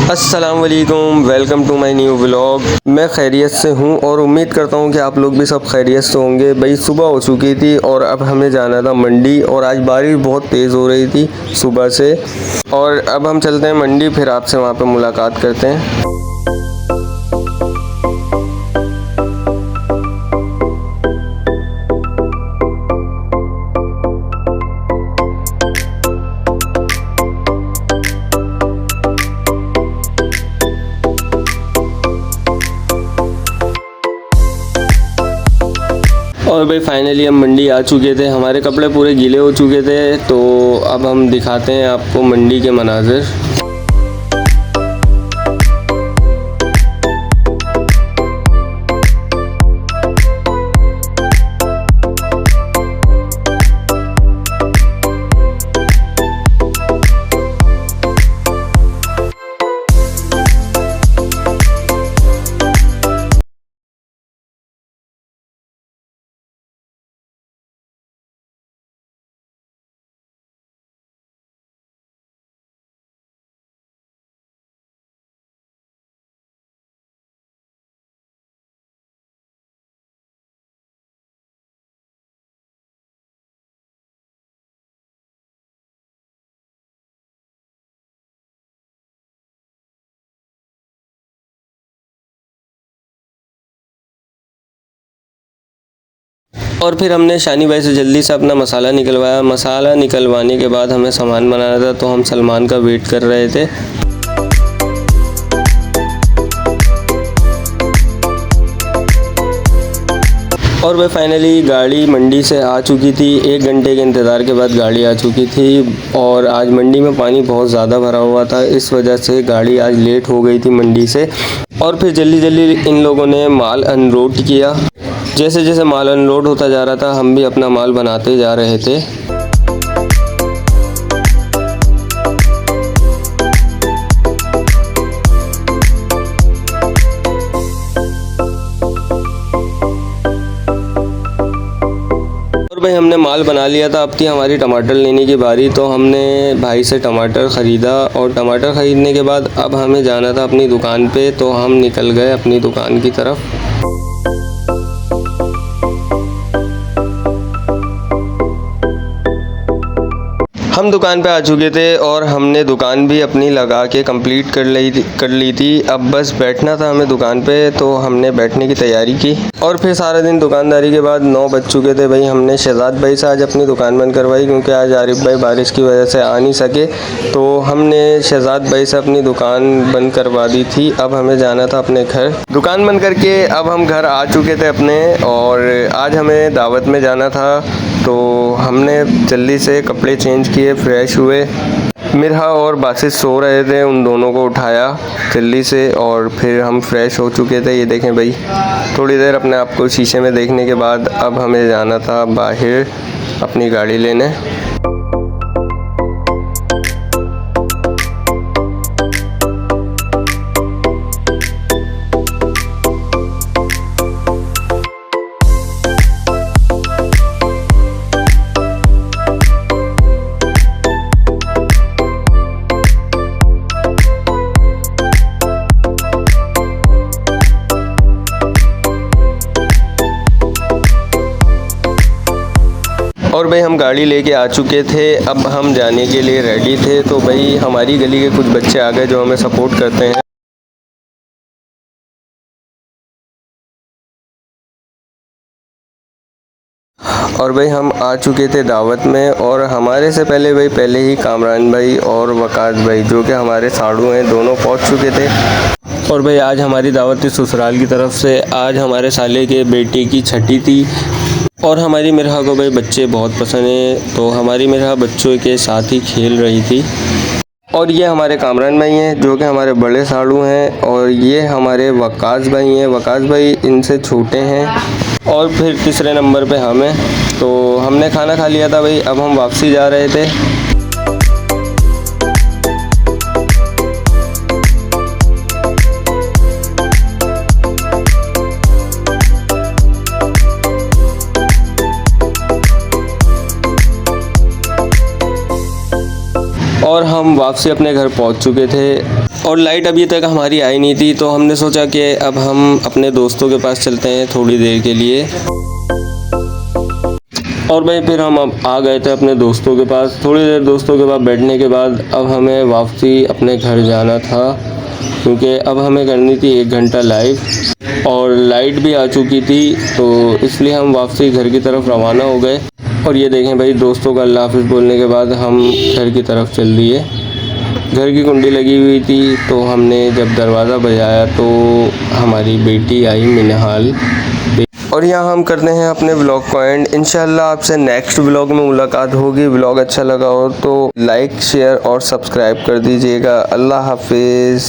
अस्सलाम वालेकुम, welcome to my new vlog. मैं खैरियत से हूँ और उम्मीद करता हूँ कि आप लोग भी सब खैरियत से होंगे। भाई सुबह हो चुकी थी और अब हमें जाना था मंडी और आज बारिश बहुत तेज़ हो रही थी सुबह से। और अब हम चलते हैं मंडी, फिर आपसे वहाँ पे मुलाकात करते हैं। और भाई फाइनली हम मंडी आ चुके थे। हमारे कपड़े पूरे गीले हो चुके थे, तो अब हम दिखाते हैं आपको मंडी के मनाज़िर। और फिर हमने शानी भाई से जल्दी से अपना मसाला निकलवाया। मसाला निकलवाने के बाद हमें सामान बनाना था, तो हम सलमान का वेट कर रहे थे। और वह फाइनली गाड़ी मंडी से आ चुकी थी। 1 घंटे के इंतज़ार के बाद गाड़ी आ चुकी थी। और आज मंडी में पानी बहुत ज़्यादा भरा हुआ था, इस वजह से गाड़ी आज लेट हो गई थी मंडी से। और फिर जल्दी जल्दी इन लोगों ने माल अनलोड किया। जैसे जैसे माल अनलोड होता जा रहा था, हम भी अपना माल बनाते जा रहे थे। और भाई हमने माल बना लिया था। अब थी हमारी टमाटर लेने की बारी, तो हमने भाई से टमाटर ख़रीदा। और टमाटर ख़रीदने के बाद अब हमें जाना था अपनी दुकान पे, तो हम निकल गए अपनी दुकान की तरफ। हम दुकान पे आ चुके थे और हमने दुकान भी अपनी लगा के कंप्लीट कर ली थी। अब बस बैठना था हमें दुकान पे, तो हमने बैठने की तैयारी की। और फिर सारा दिन दुकानदारी के बाद 9 बज चुके थे। भाई हमने शहजाद भाई से आज अपनी दुकान बंद करवाई, क्योंकि आज आरिफ भाई बारिश की वजह से आ नहीं सके, तो हमने शहजाद भाई से अपनी दुकान बंद करवा दी थी। अब हमें जाना था अपने घर। दुकान बंद करके अब हम घर आ चुके थे अपने, और आज हमें दावत में जाना था, तो हमने जल्दी से कपड़े चेंज किए, फ्रेश हुए। मिरहा और बासित सो रहे थे, उन दोनों को उठाया जल्दी से, और फिर हम फ्रेश हो चुके थे। ये देखें भाई, थोड़ी देर अपने आप को शीशे में देखने के बाद अब हमें जाना था बाहर अपनी गाड़ी लेने। और भाई हम गाड़ी लेके आ चुके थे। अब हम जाने के लिए रेडी थे, तो भाई हमारी गली के कुछ बच्चे आ गए जो हमें सपोर्ट करते हैं। और भाई हम आ चुके थे दावत में, और हमारे से पहले ही कामरान भाई और वकास भाई, जो कि हमारे साड़ू हैं, दोनों पहुंच चुके थे। और भाई आज हमारी दावत थी ससुराल की तरफ से। आज हमारे साले के बेटे की छठी थी, और हमारी मिरहा को भाई बच्चे बहुत पसंद हैं, तो हमारी मिरहा बच्चों के साथ ही खेल रही थी। और ये हमारे कामरान भाई हैं, जो कि हमारे बड़े साड़ू हैं, और ये हमारे वकास भाई हैं। वकास भाई इनसे छोटे हैं। और फिर तीसरे नंबर पे हम हैं। तो हमने खाना खा लिया था भाई, अब हम वापसी जा रहे थे। और हम वापसी अपने घर पहुंच चुके थे। और लाइट अभी तक हमारी आई नहीं थी, तो हमने सोचा कि अब हम अपने दोस्तों के पास चलते हैं थोड़ी देर के लिए। और भाई फिर हम अब आ गए थे अपने दोस्तों के पास। थोड़ी देर दोस्तों के पास बैठने के बाद अब हमें वापसी अपने घर जाना था, क्योंकि अब हमें करनी थी 1 घंटा लाइव और लाइट भी आ चुकी थी, तो इसलिए हम वापसी घर की तरफ रवाना हो गए। और ये देखें भाई, दोस्तों का अल्लाह हाफ़िज़ बोलने के बाद हम घर की तरफ चल दिए। घर की कुंडी लगी हुई थी, तो हमने जब दरवाज़ा बजाया तो हमारी बेटी आई मिनहाल। और यहाँ हम करते हैं अपने व्लॉग को एंड। इंशाल्लाह आपसे नेक्स्ट व्लॉग में मुलाकात होगी। व्लॉग अच्छा लगा हो तो लाइक शेयर और सब्सक्राइब कर दीजिएगा। अल्लाह हाफिज़।